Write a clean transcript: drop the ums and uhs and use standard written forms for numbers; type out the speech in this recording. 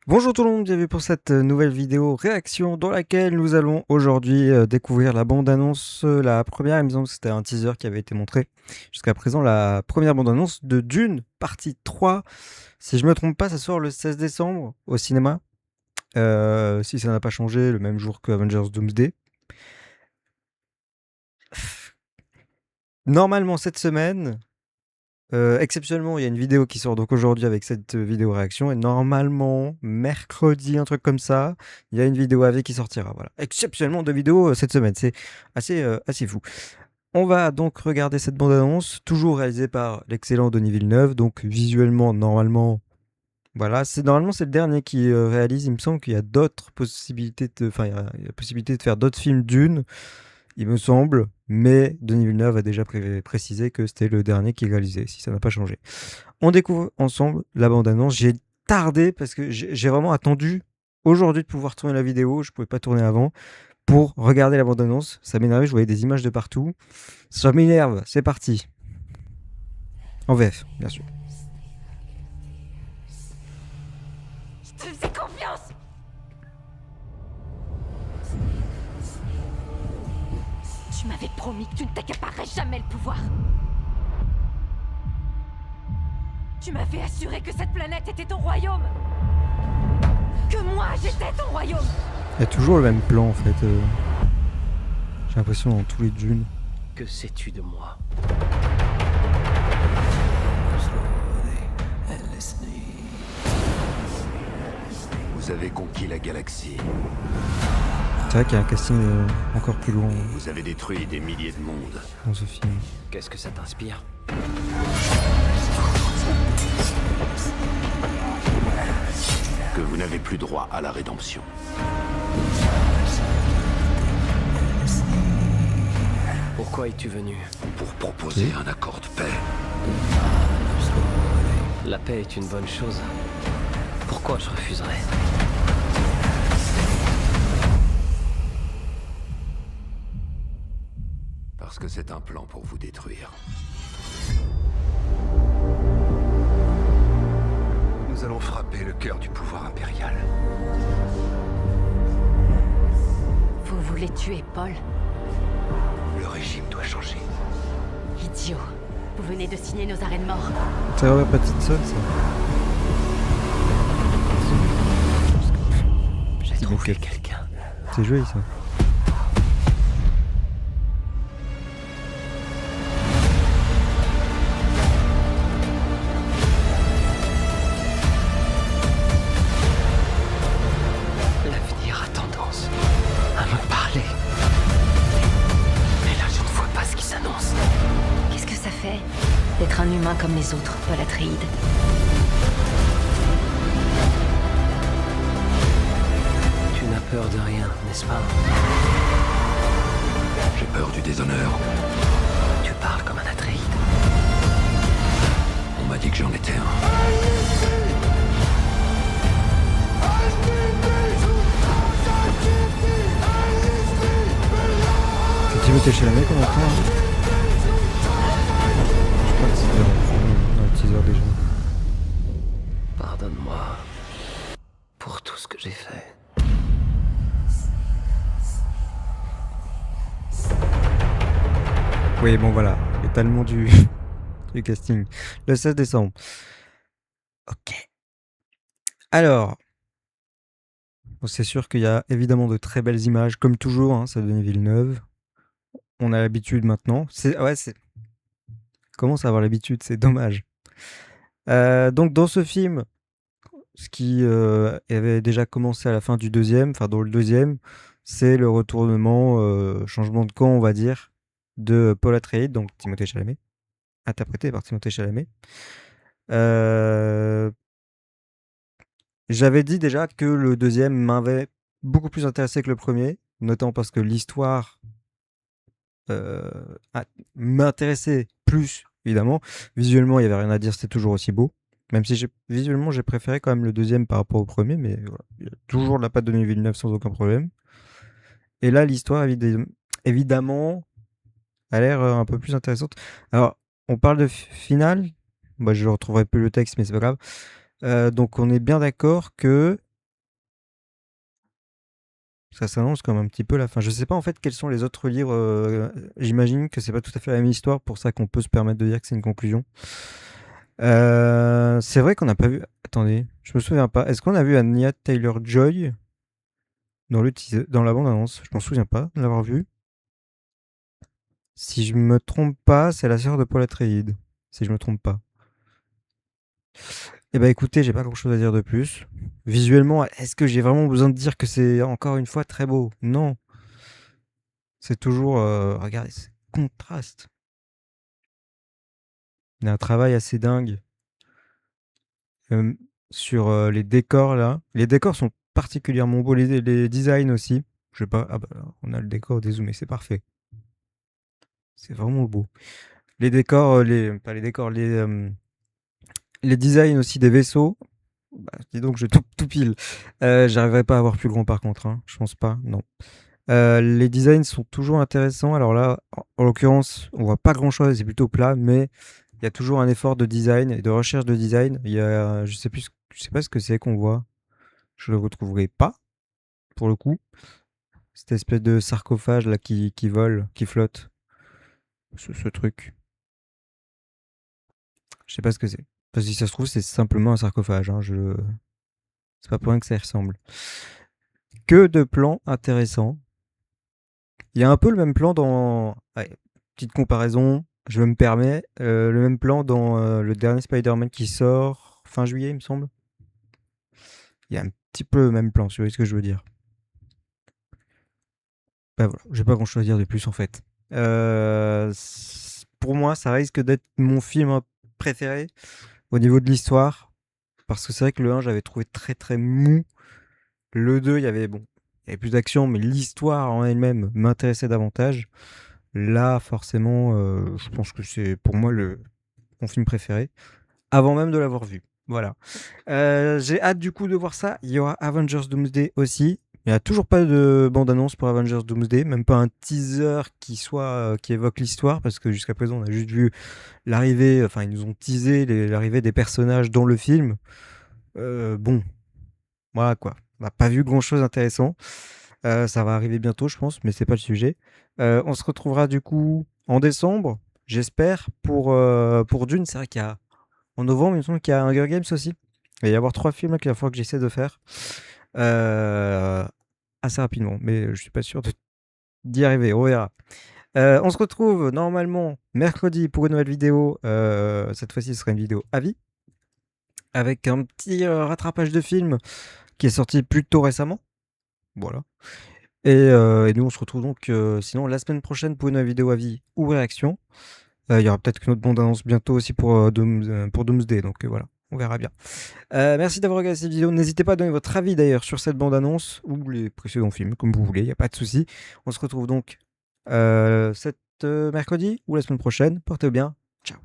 Bonjour tout le monde, bienvenue pour cette nouvelle vidéo réaction dans laquelle nous allons aujourd'hui découvrir la bande-annonce. La première, il me semble que c'était un teaser qui avait été montré jusqu'à présent, la première bande-annonce de Dune, partie 3. Si je me trompe pas, ça sort le 16 décembre au cinéma. Si ça n'a pas changé, le même jour que Avengers Doomsday. Normalement cette semaine, exceptionnellement, il y a une vidéo qui sort donc aujourd'hui avec cette vidéo réaction et normalement mercredi, un truc comme ça, il y a une vidéo AV qui sortira. Voilà. Exceptionnellement 2 vidéos cette semaine, c'est assez fou. On va donc regarder cette bande-annonce, toujours réalisée par l'excellent Denis Villeneuve, donc visuellement normalement, voilà, normalement c'est le dernier qui réalise. Il me semble qu'il y a d'autres possibilités, enfin il y a la possibilité de faire d'autres films d'une, il me semble, mais Denis Villeneuve a déjà précisé que c'était le dernier qui réalisait, si ça n'a pas changé. On découvre ensemble la bande-annonce. J'ai tardé parce que j'ai vraiment attendu aujourd'hui de pouvoir tourner la vidéo. Je pouvais pas tourner avant pour regarder la bande-annonce. Ça m'énervait, je voyais des images de partout. Ça m'énerve, c'est parti. En VF, bien sûr. Je te faisais confiance. Tu m'avais promis que tu ne t'accaparerais jamais le pouvoir. Tu m'avais assuré que cette planète était ton royaume. Que moi, j'étais ton royaume. Il y a toujours le même plan en fait. J'ai l'impression dans tous les dunes. Que sais-tu de moi? Vous avez conquis la galaxie. C'est vrai qu'il y a un casting encore plus loin Vous avez détruit des milliers de mondes. dans ce film. Qu'est-ce que ça t'inspire? Que vous n'avez plus droit à la rédemption. Pourquoi es-tu venu? Pour proposer un accord de paix. La paix est une bonne chose. Pourquoi je refuserais? Parce que c'est un plan pour vous détruire. Nous allons frapper le cœur du pouvoir impérial. Vous voulez tuer Paul? Le régime doit changer. Idiot. Vous venez de signer nos arrêts de mort. C'est vrai, petite seule ça. J'ai C'est trouvé nickel. quelqu'un. C'est joli ça. L'avenir a tendance à me parler. Mais là, je ne vois pas ce qui s'annonce. Qu'est-ce que ça fait d'être un humain comme les autres, Paul Atreides? Tu n'as peur de rien, n'est-ce pas? J'ai peur du déshonneur. Tu parles comme un Atreide. On m'a dit que j'en étais un. C'est Timothée Chalamet qu'on entend. Je crois que c'était dans le teaser déjà. Pardonne-moi pour tout ce que j'ai fait. Oui, bon voilà, l'étalement du casting. Le 16 décembre. Ok. Alors, bon, c'est sûr qu'il y a évidemment de très belles images, comme toujours, hein, ça Denis Villeneuve. On a l'habitude maintenant. C'est commence à avoir l'habitude, c'est dommage. Donc dans ce film, ce qui avait déjà commencé à la fin du deuxième, enfin dans le deuxième, c'est le retournement, changement de camp, on va dire, de Paul Atreides, donc Timothée Chalamet, interprété par Timothée Chalamet. Euh, J'avais dit déjà que le deuxième m'avait beaucoup plus intéressé que le premier, notamment parce que l'histoire m'intéressait plus, évidemment. Visuellement, il n'y avait rien à dire, c'était toujours aussi beau. Même si visuellement, j'ai préféré quand même le deuxième par rapport au premier, mais voilà. Il y a toujours la patte de Denis Villeneuve sans aucun problème. Et là, l'histoire, évidemment, a l'air un peu plus intéressante. Alors, on parle de finale. Bah, je ne retrouverai plus le texte, mais c'est pas grave. Donc, on est bien d'accord que Ça s'annonce comme un petit peu la fin. Je sais pas en fait quels sont les autres livres. J'imagine que c'est pas tout à fait la même histoire, pour ça qu'on peut se permettre de dire que c'est une conclusion. C'est vrai qu'on n'a pas vu. Attendez, je me souviens pas. Est-ce qu'on a vu Anya Taylor-Joy dans la bande-annonce? Je m'en souviens pas de l'avoir vue. Si je me trompe pas, c'est la sœur de Paul Atreides. Si je me trompe pas. Eh ben écoutez, j'ai pas grand-chose à dire de plus. Visuellement, est-ce que j'ai vraiment besoin de dire que c'est encore une fois très beau? Non. C'est toujours, regardez, c'est contraste. Il y a un travail assez dingue sur les décors là. Les décors sont particulièrement beaux, les designs aussi. Je sais pas, ah bah on a le décor dézoomé, c'est parfait. C'est vraiment beau. Les décors, pas les décors, les designs aussi des vaisseaux. Bah, dis donc, je tout pile. J'arriverai pas à avoir plus grand par contre, hein. Je pense pas, non. Les designs sont toujours intéressants. Alors là, en l'occurrence, on voit pas grand-chose, c'est plutôt plat, mais il y a toujours un effort de design et de recherche de design. Il y a, je sais pas ce que c'est qu'on voit. Je le retrouverai pas, pour le coup. Cette espèce de sarcophage là qui vole, qui flotte. Ce truc. Je sais pas ce que c'est. Parce que si ça se trouve, c'est simplement un sarcophage, hein. C'est pas pour rien que ça y ressemble. Que de plans intéressants. Il y a un peu le même plan dans. Ouais, petite comparaison, je me permets. Le même plan dans le dernier Spider-Man qui sort fin juillet, il me semble. Il y a un petit peu le même plan, si vous voyez ce que je veux dire. Bah voilà, j'ai pas grand chose à dire de plus en fait. Pour moi, ça risque d'être mon film préféré au niveau de l'histoire. Parce que c'est vrai que le 1, j'avais trouvé très très mou. Le 2, il y avait plus d'action, mais l'histoire en elle-même m'intéressait davantage. Là, forcément, je pense que c'est pour moi mon film préféré, avant même de l'avoir vu. Voilà. J'ai hâte du coup de voir ça. Il y aura Avengers Doomsday aussi. Il n'y a toujours pas de bande-annonce pour Avengers Doomsday, même pas un teaser qui évoque l'histoire, parce que jusqu'à présent, on a juste vu l'arrivée, enfin, ils nous ont teasé l'arrivée des personnages dans le film. Bon, voilà quoi. On n'a pas vu grand-chose d'intéressant. Ça va arriver bientôt, je pense, mais c'est pas le sujet. On se retrouvera du coup en décembre, j'espère, pour Dune. C'est vrai qu'il y a en novembre, il me semble qu'il y a Hunger Games aussi. Il va y avoir 3 films là qu'il va falloir que j'essaie de faire assez rapidement, mais je suis pas sûr d'y arriver. On verra. On se retrouve normalement mercredi pour une nouvelle vidéo. Cette fois-ci, ce sera une vidéo avis avec un petit rattrapage de film qui est sorti plus tôt récemment. Voilà. Et nous, on se retrouve donc sinon la semaine prochaine pour une vidéo avis ou réaction. Il y aura peut-être une autre bande-annonce bientôt aussi pour Doomsday, donc voilà, on verra bien. Merci d'avoir regardé cette vidéo. N'hésitez pas à donner votre avis d'ailleurs sur cette bande-annonce ou les précédents films, comme vous voulez, il n'y a pas de souci. On se retrouve donc mercredi ou la semaine prochaine. Portez-vous bien. Ciao.